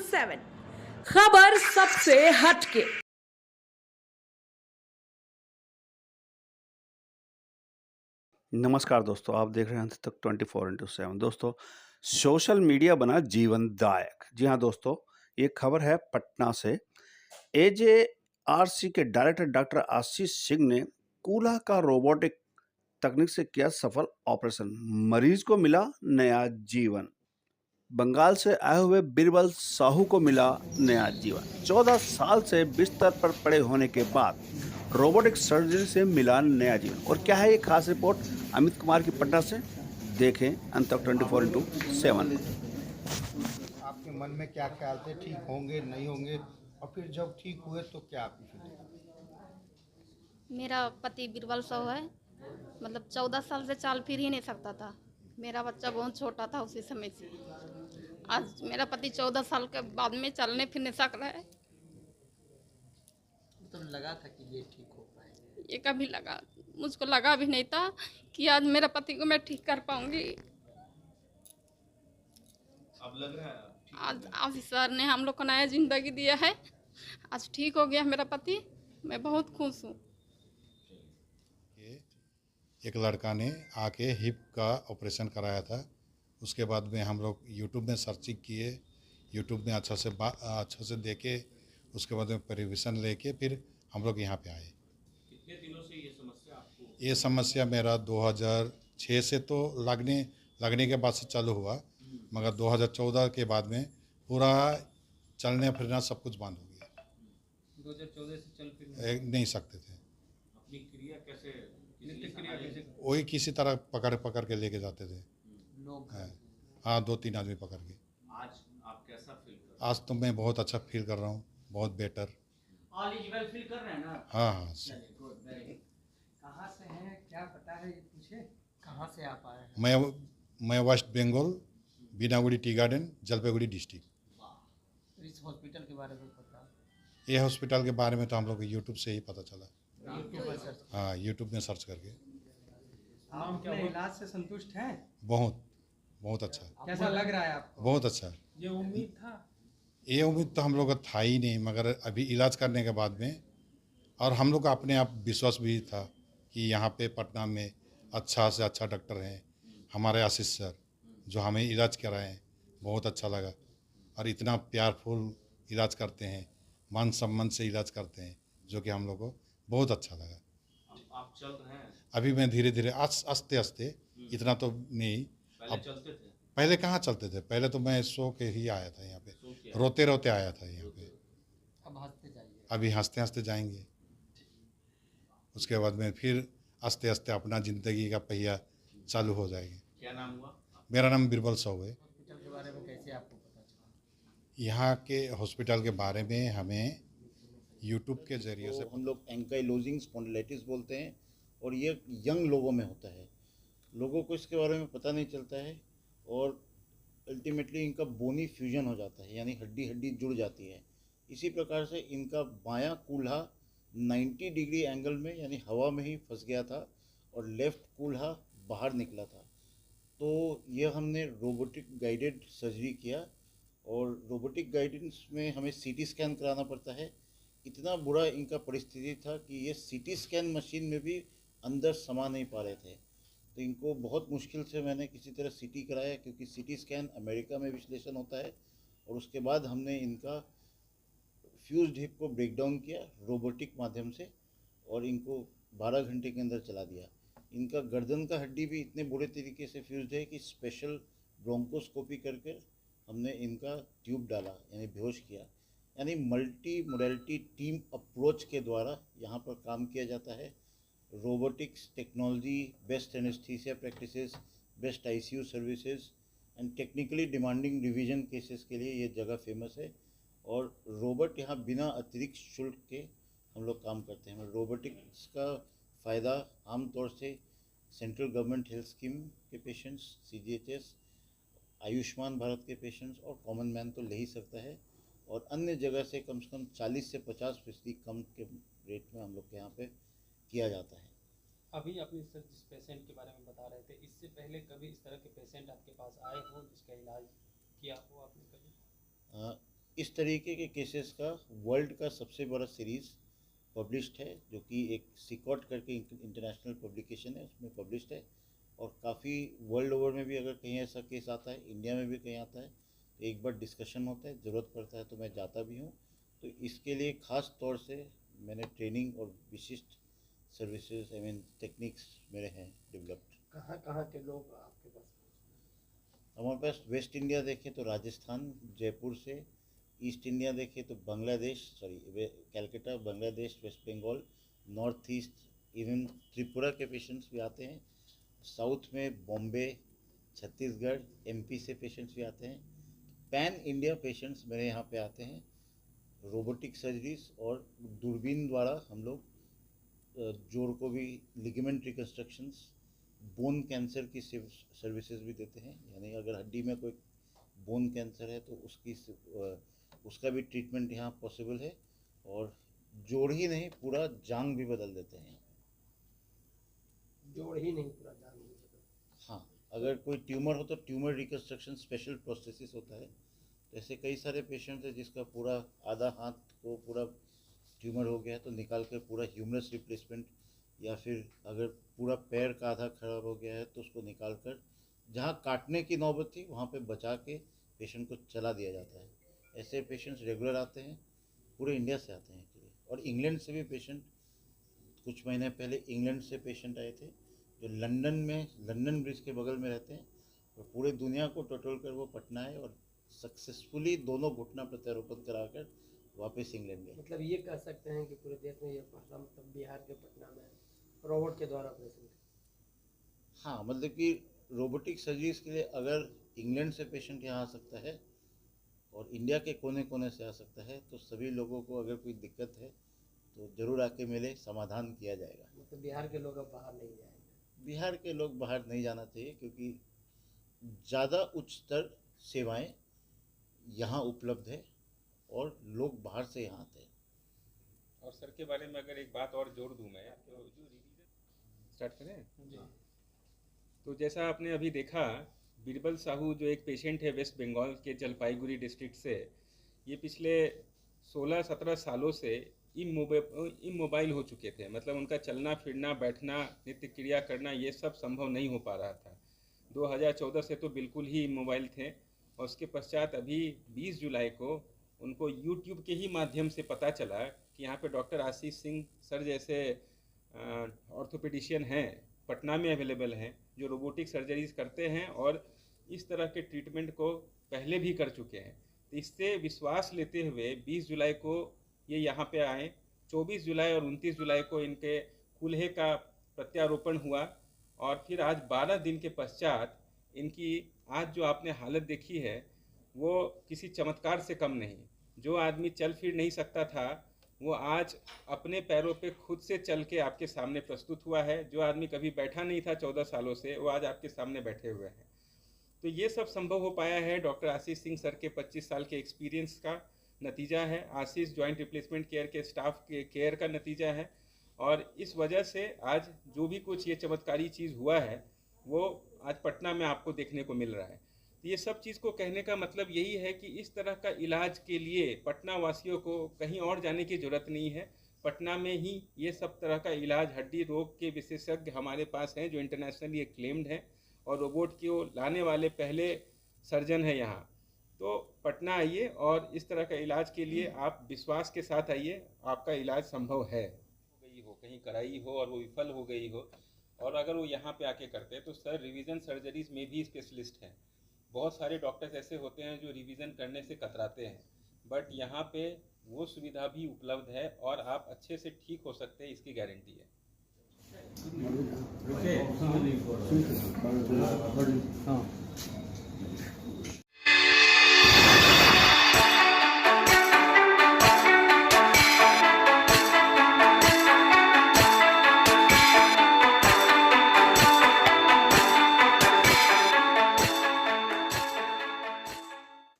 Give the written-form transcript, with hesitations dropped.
7 खबर सबसे हटके। नमस्कार दोस्तों, आप देख रहे हैं अंत तक 24/7। दोस्तों, सोशल मीडिया बना जीवनदायक। जी हाँ दोस्तों, ये खबर है पटना से। एजेआरसी के डायरेक्टर डॉक्टर आशीष सिंह ने कूल्हा का रोबोटिक तकनीक से किया सफल ऑपरेशन, मरीज को मिला नया जीवन। बंगाल से आए हुए बीरबल साहू को मिला नया जीवन। 14 साल से बिस्तर पर पड़े होने के बाद रोबोटिक सर्जरी से मिला नया जीवन। और क्या है ये खास रिपोर्ट अमित कुमार की पटना से, देखें अंत तक 24/7। आपके मन में क्या ख्याल थे, ठीक होंगे नहीं होंगे, और फिर जब ठीक हुए तो क्या आपकी फीलिंग? मेरा पति बीरबल साहू है। मतलब 14 साल से चाल फिर ही नहीं सकता था। मेरा बच्चा बहुत छोटा था उसी समय से। आज मेरा पति 14 साल के बाद में चलने फिरने सक रहा है। तो लगा था कि ये ठीक हो पाए? ये कभी लगा, मुझको लगा भी नहीं था कि आज मेरा पति को मैं ठीक कर पाऊंगी। अब लग रहा है आज ऑफिसर ने हम लोग को नया जिंदगी दिया है। आज ठीक हो गया मेरा पति, मैं बहुत खुश हूँ। एक लड़का ने आके हिप का ऑपरेशन कराया था। उसके बाद में हम लोग यूट्यूब में सर्चिंग किए, यूट्यूब में अच्छा से देखे, उसके बाद में परिवेशन लेके फिर हम लोग यहाँ पे आए। कितने दिनों से ये समस्या आपको? ये समस्या मेरा 2006 से तो लगने के बाद से चालू हुआ, मगर 2014 के बाद में पूरा चलने फिरना सब कुछ बंद हो गया। 2014 से चल फिर नहीं सकते थे। अपनी क्रिया कैसे, नित्य क्रिया कैसे? वही किसी तरह पकड़ के लेके जाते थे लोग हाँ 2-3 आदमी पकड़ के। आज आप कैसा फील कर रहे आज तो मैं बहुत अच्छा फील कर रहा हूँ, बहुत better. All is well feel कर रहे हैं ना? हाँ। चलिए गुड, वेरी गुड। कहाँ से हैं, क्या बता रहे हैं, पूछे कहाँ से आप आए हैं? मैं West Bengal, Binaguri tea garden, Jalpaiguri district. तो इस हॉस्पिटल के बारे में पता? ये हॉस्पिटल के बारे में तो हम लोग को यूट्यूब से ही पता चला। यूट्यूब पर सर्च? हाँ, यूट्यूब में सर्च करके। आप अपने इलाज से संतुष्ट हैं? बहुत अच्छा। कैसा लग रहा है आपको? बहुत अच्छा। ये उम्मीद था? ये उम्मीद तो हम लोग का था ही नहीं, मगर अभी इलाज करने के बाद में और हम लोग का अपने आप विश्वास भी था कि यहाँ पे पटना में अच्छा से अच्छा डॉक्टर हैं। हमारे आशीष सर जो हमें इलाज कराए हैं, बहुत अच्छा लगा। और इतना प्यारफुल इलाज करते हैं, मान सम्मान से इलाज करते हैं, जो कि हम लोग को बहुत अच्छा लगा। आप चल रहे हैं? अभी मैं धीरे धीरे आस्ते आस्ते, इतना तो नहीं। पहले चलते थे? पहले कहाँ चलते थे, पहले तो मैं सो के ही आया था यहाँ पे, रोते रोते आया था यहाँ पे। अब हंसते जाइए। अभी हंसते हंसते जाएंगे। उसके बाद में फिर आस्ते आस्ते अपना ज़िंदगी का पहिया चालू हो जाएगी। क्या नाम हुआ? मेरा नाम बीरबल साहू है। हॉस्पिटल के बारे में कैसे आपको पता चला? यहाँ के हॉस्पिटल के बारे में हमें यूट्यूब के ज़रिए से हम लोग एंकाइलोजिंग स्पॉन्डिलाइटिस बोलते हैं, और ये यंग लोगों में होता है। लोगों को इसके बारे में पता नहीं चलता है, और अल्टीमेटली इनका बोनी फ्यूजन हो जाता है, यानी हड्डी हड्डी जुड़ जाती है। इसी प्रकार से इनका बायां कूल्हा 90 डिग्री एंगल में, यानी हवा में ही फंस गया था, और लेफ़्ट कूल्हा बाहर निकला था। तो ये हमने रोबोटिक गाइडेड सर्जरी किया, और रोबोटिक गाइडेंस में हमें सीटी स्कैन कराना पड़ता है। इतना बुरा इनका परिस्थिति था कि ये सीटी स्कैन मशीन में भी अंदर समा नहीं पा रहे थे। तो इनको बहुत मुश्किल से मैंने किसी तरह सीटी कराया, क्योंकि सीटी स्कैन अमेरिका में विश्लेषण होता है। और उसके बाद हमने इनका फ्यूज्ड हिप को ब्रेक डाउन किया रोबोटिक माध्यम से, और इनको 12 घंटे के अंदर चला दिया। इनका गर्दन का हड्डी भी इतने बुरे तरीके से फ्यूज्ड है कि स्पेशल ब्रोंकोस्कोपी करके हमने इनका ट्यूब डाला, यानी बेहोश किया। यानी मल्टी मोडेलिटी टीम अप्रोच के द्वारा यहाँ पर काम किया जाता है। Robotics technology, best anaesthesia practices, best ICU services and technically demanding revision cases के लिए ये जगह फेमस है। और रोबोट यहाँ बिना अतिरिक्त शुल्क के हम लोग काम करते हैं। रोबोटिक्स का फ़ायदा आमतौर से सेंट्रल गवर्नमेंट हेल्थ स्कीम के पेशेंट्स, CGHS, आयुष्मान भारत के पेशेंट्स और कॉमन मैन तो ले ही सकता है, और अन्य जगह से कम 40 से 50% कम के रेट में हम लोग के यहाँ पे किया जाता है। अभी अपने सर जिस पेशेंट के बारे में बता रहे थे, इससे पहले कभी इस तरह के पेशेंट आपके पास आए हो जिसका इलाज किया हो आपने कभी? इस तरीके के केसेस का वर्ल्ड का सबसे बड़ा सीरीज़ पब्लिश्ड है, जो कि एक सिकॉट करके इंटरनेशनल पब्लिकेशन है, उसमें पब्लिश्ड है। और काफ़ी वर्ल्ड ओवर में भी अगर कहीं ऐसा केस आता है, इंडिया में भी कहीं आता है, तो एक बार डिस्कशन होता है, ज़रूरत पड़ता है तो मैं जाता भी हूँ। तो इसके लिए ख़ास तौर से मैंने ट्रेनिंग और विशिष्ट सर्विसेज टेक्निक्स मेरे हैं डेवलप्ड। कहाँ के लोग आपके पास? हमारे पास वेस्ट इंडिया देखें तो राजस्थान, जयपुर से, ईस्ट इंडिया देखें तो Bangladesh, Calcutta, Bangladesh, west Bengal, north east, even Tripura के पेशेंट्स भी आते हैं। साउथ में बॉम्बे, छत्तीसगढ़, एमपी से पेशेंट्स भी आते हैं। पैन इंडिया पेशेंट्स मेरे यहाँ पे आते हैं। रोबोटिक सर्जरीज और दूरबीन द्वारा हम लोग जोड़ को भी लिगामेंट रिकन्स्ट्रक्शंस, बोन कैंसर की सर्विसेज भी देते हैं। यानी अगर हड्डी में कोई बोन कैंसर है तो उसका भी ट्रीटमेंट यहाँ पॉसिबल है। और जोड़ ही नहीं, पूरा जांग भी बदल देते हैं। जोड़ ही नहीं, पूरा जान नहीं सकता। हाँ, अगर कोई ट्यूमर हो तो ट्यूमर रिकन्स्ट्रक्शन स्पेशल प्रोस्थेसिस होता है। जैसे कई सारे पेशेंट हैं जिसका पूरा आधा हाथ को पूरा ट्यूमर हो गया है, तो निकाल कर पूरा ह्यूमरस रिप्लेसमेंट, या फिर अगर पूरा पैर का आधा खराब हो गया है तो उसको निकाल कर जहाँ काटने की नौबत थी वहाँ पे बचा के पेशेंट को चला दिया जाता है। ऐसे पेशेंट्स रेगुलर आते हैं, पूरे इंडिया से आते हैं एक्चुअली। और इंग्लैंड से भी पेशेंट, कुछ महीने पहले इंग्लैंड से पेशेंट आए थे जो लंदन ब्रिज के बगल में रहते हैं, और पूरे दुनिया को टटोल कर वो पटना आए और सक्सेसफुली दोनों घुटना प्रत्यारोपण कराकर वापस इंग्लैंड गए। मतलब ये कह सकते हैं कि पूरे देश में ये पहला, मतलब बिहार के पटना में रोबोट के द्वारा ऑपरेशन। हाँ, मतलब कि रोबोटिक सर्जरीज के लिए अगर इंग्लैंड से पेशेंट यहाँ आ सकता है और इंडिया के कोने कोने से आ सकता है, तो सभी लोगों को अगर कोई दिक्कत है तो ज़रूर आके मिले, समाधान किया जाएगा। मतलब बिहार के लोग अब बाहर नहीं जाएंगे? बिहार के लोग बाहर नहीं जाना चाहिए, क्योंकि ज़्यादा उच्च स्तर सेवाएं यहाँ उपलब्ध है और लोग बाहर से यहाँ आते हैं। और सर के बारे में अगर एक बात और जोड़ दूं मैं, तो जो रिवीजन स्टार्ट करें जी। तो जैसा आपने अभी देखा, बीरबल साहू जो एक पेशेंट है वेस्ट बंगाल के जलपाईगुड़ी डिस्ट्रिक्ट से, ये पिछले 16-17 सालों से इमोबाइल हो चुके थे। मतलब उनका चलना फिरना, बैठना, नित्य क्रिया करना, ये सब संभव नहीं हो पा रहा था। 2014 से तो बिल्कुल ही इमोबाइल थे। और उसके पश्चात अभी 20 जुलाई को उनको यूट्यूब के ही माध्यम से पता चला कि यहाँ पे डॉक्टर आशीष सिंह सर जैसे ऑर्थोपेडिशियन हैं, पटना में अवेलेबल हैं, जो रोबोटिक सर्जरीज करते हैं और इस तरह के ट्रीटमेंट को पहले भी कर चुके हैं। तो इससे विश्वास लेते हुए 20 जुलाई को ये यहाँ पे आए। 24 जुलाई और 29 जुलाई को इनके कूल्हे का प्रत्यारोपण हुआ। और फिर आज 12 दिन के पश्चात इनकी आज जो आपने हालत देखी है वो किसी चमत्कार से कम नहीं। जो आदमी चल फिर नहीं सकता था वो आज अपने पैरों पे खुद से चल के आपके सामने प्रस्तुत हुआ है। जो आदमी कभी बैठा नहीं था 14 सालों से, वो आज आपके सामने बैठे हुए हैं। तो ये सब संभव हो पाया है डॉक्टर आशीष सिंह सर के 25 साल के एक्सपीरियंस का नतीजा है। आशीष जॉइंट रिप्लेसमेंट केयर के स्टाफ के केयर का नतीजा है। और इस वजह से आज जो भी कुछ ये चमत्कारी चीज़ हुआ है वो आज पटना में आपको देखने को मिल रहा है। तो ये सब चीज़ को कहने का मतलब यही है कि इस तरह का इलाज के लिए पटना वासियों को कहीं और जाने की ज़रूरत नहीं है। पटना में ही ये सब तरह का इलाज, हड्डी रोग के विशेषज्ञ हमारे पास हैं जो इंटरनेशनली एक्लेम्ड हैं और रोबोट को लाने वाले पहले सर्जन है यहाँ। तो पटना आइए और इस तरह का इलाज के लिए आप विश्वास के साथ आइए, आपका इलाज संभव है। गई हो, कहीं कराई हो और वो विफल हो गई हो, और अगर वो यहाँ पे आके करते हैं तो सर रिवीजन सर्जरीज में भी स्पेशलिस्ट हैं। बहुत सारे डॉक्टर्स ऐसे होते हैं जो रिवीजन करने से कतराते हैं, बट यहाँ पे वो सुविधा भी उपलब्ध है और आप अच्छे से ठीक हो सकते हैं, इसकी गारंटी है।